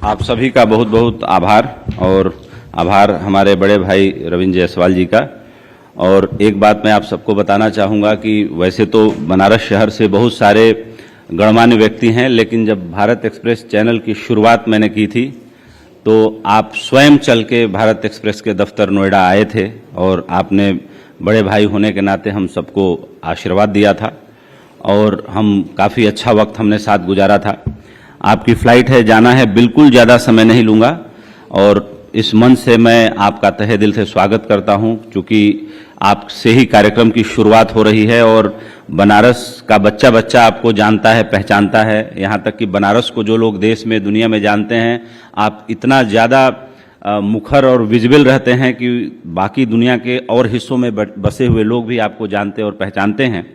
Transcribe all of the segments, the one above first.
आप सभी का बहुत बहुत आभार और आभार हमारे बड़े भाई रविंद्र जायसवाल जी का। और एक बात मैं आप सबको बताना चाहूँगा कि वैसे तो बनारस शहर से बहुत सारे गणमान्य व्यक्ति हैं, लेकिन जब भारत एक्सप्रेस चैनल की शुरुआत मैंने की थी तो आप स्वयं चल के भारत एक्सप्रेस के दफ्तर नोएडा आए थे और आपने बड़े भाई होने के नाते हम सबको आशीर्वाद दिया था और हम काफ़ी अच्छा वक्त हमने साथ गुजारा था। आपकी फ़्लाइट है, जाना है, बिल्कुल ज़्यादा समय नहीं लूँगा और इस मंच से मैं आपका तहे दिल से स्वागत करता हूँ, क्योंकि आपसे ही कार्यक्रम की शुरुआत हो रही है और बनारस का बच्चा बच्चा आपको जानता है, पहचानता है। यहाँ तक कि बनारस को जो लोग देश में, दुनिया में जानते हैं, आप इतना ज़्यादा मुखर और विजिबल रहते हैं कि बाकी दुनिया के और हिस्सों में बसे हुए लोग भी आपको जानते और पहचानते हैं।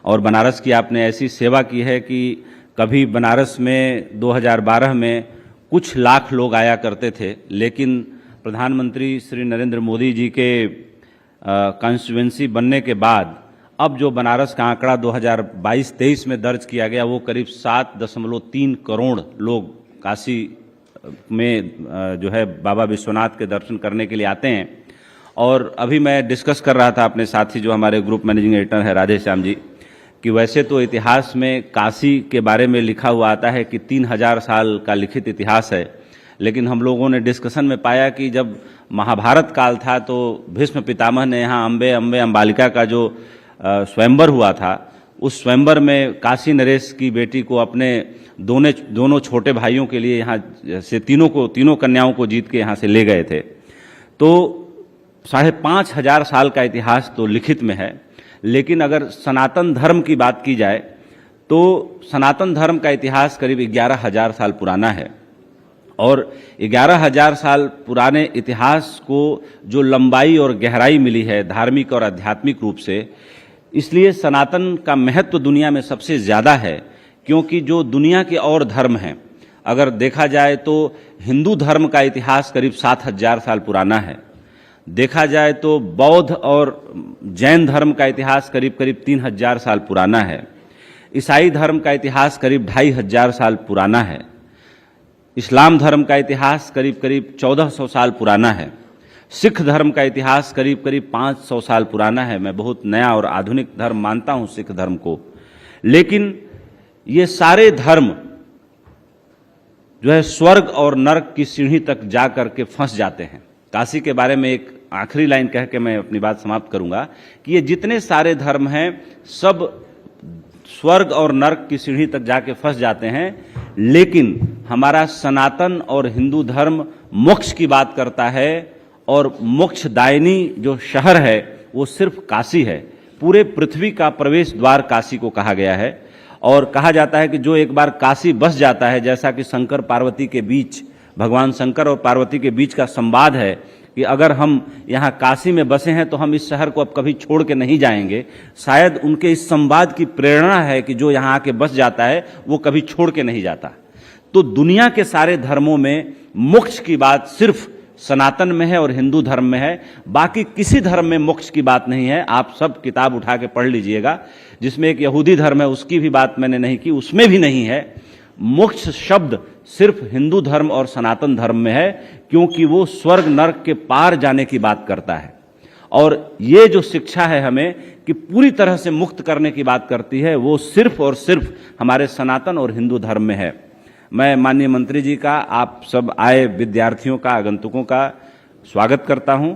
और बनारस की आपने ऐसी सेवा की है कि कभी बनारस में 2012 में कुछ लाख लोग आया करते थे, लेकिन प्रधानमंत्री श्री नरेंद्र मोदी जी के कॉन्स्टिट्यूएंसी बनने के बाद अब जो बनारस का आंकड़ा 2022-23 में दर्ज किया गया वो करीब 7.3 करोड़ लोग काशी में जो है बाबा विश्वनाथ के दर्शन करने के लिए आते हैं। और अभी मैं डिस्कस कर रहा था अपने साथी जो हमारे ग्रुप मैनेजिंग एडिटर है राधे श्याम जी, कि वैसे तो इतिहास में काशी के बारे में लिखा हुआ आता है कि 3000 साल का लिखित इतिहास है, लेकिन हम लोगों ने डिस्कशन में पाया कि जब महाभारत काल था तो भीष्म पितामह ने यहाँ अम्बे अम्बे अम्बालिका का जो स्वयंवर हुआ था, उस स्वयंवर में काशी नरेश की बेटी को अपने दोनों छोटे भाइयों के लिए यहाँ से तीनों कन्याओं को जीत के यहाँ से ले गए थे। तो 5500 साल का इतिहास तो लिखित में है, लेकिन अगर सनातन धर्म की बात की जाए तो सनातन धर्म का इतिहास करीब 11,000 साल पुराना है। और 11,000 साल पुराने इतिहास को जो लंबाई और गहराई मिली है धार्मिक और आध्यात्मिक रूप से, इसलिए सनातन का महत्व दुनिया में सबसे ज़्यादा है। क्योंकि जो दुनिया के और धर्म हैं, अगर देखा जाए तो हिंदू धर्म का इतिहास करीब 7,000 साल पुराना है। देखा जाए तो बौद्ध और जैन धर्म का इतिहास करीब 3,000 साल पुराना है। ईसाई धर्म का इतिहास करीब 2,500 साल पुराना है। इस्लाम धर्म का इतिहास करीब 1,400 साल पुराना है। सिख धर्म का इतिहास करीब 500 साल पुराना है। मैं बहुत नया और आधुनिक धर्म मानता हूँ सिख धर्म को, लेकिन ये सारे धर्म जो है स्वर्ग और नरक की सीढ़ी तक जा करके फंस जाते हैं। काशी के बारे में एक आखिरी लाइन कह के मैं अपनी बात समाप्त करूंगा कि ये जितने सारे धर्म हैं सब स्वर्ग और नरक की सीढ़ी तक जाके फंस जाते हैं, लेकिन हमारा सनातन और हिंदू धर्म मोक्ष की बात करता है और मोक्षदायिनी जो शहर है वो सिर्फ काशी है। पूरे पृथ्वी का प्रवेश द्वार काशी को कहा गया है और कहा जाता है कि जो एक बार काशी बस जाता है, जैसा कि शंकर पार्वती के बीच, भगवान शंकर और पार्वती के बीच का संवाद है कि अगर हम यहाँ काशी में बसे हैं तो हम इस शहर को अब कभी छोड़ के नहीं जाएंगे। शायद उनके इस संवाद की प्रेरणा है कि जो यहाँ आके बस जाता है वो कभी छोड़ के नहीं जाता। तो दुनिया के सारे धर्मों में मोक्ष की बात सिर्फ सनातन में है और हिंदू धर्म में है, बाकी किसी धर्म में मोक्ष की बात नहीं है। आप सब किताब उठा के पढ़ लीजिएगा, जिसमें एक यहूदी धर्म है उसकी भी बात मैंने नहीं की, उसमें भी नहीं है। मोक्ष शब्द सिर्फ हिंदू धर्म और सनातन धर्म में है, क्योंकि वो स्वर्ग नरक के पार जाने की बात करता है। और ये जो शिक्षा है हमें कि पूरी तरह से मुक्त करने की बात करती है, वो सिर्फ और सिर्फ हमारे सनातन और हिंदू धर्म में है। मैं माननीय मंत्री जी का, आप सब आए विद्यार्थियों का, आगंतुकों का स्वागत करता हूं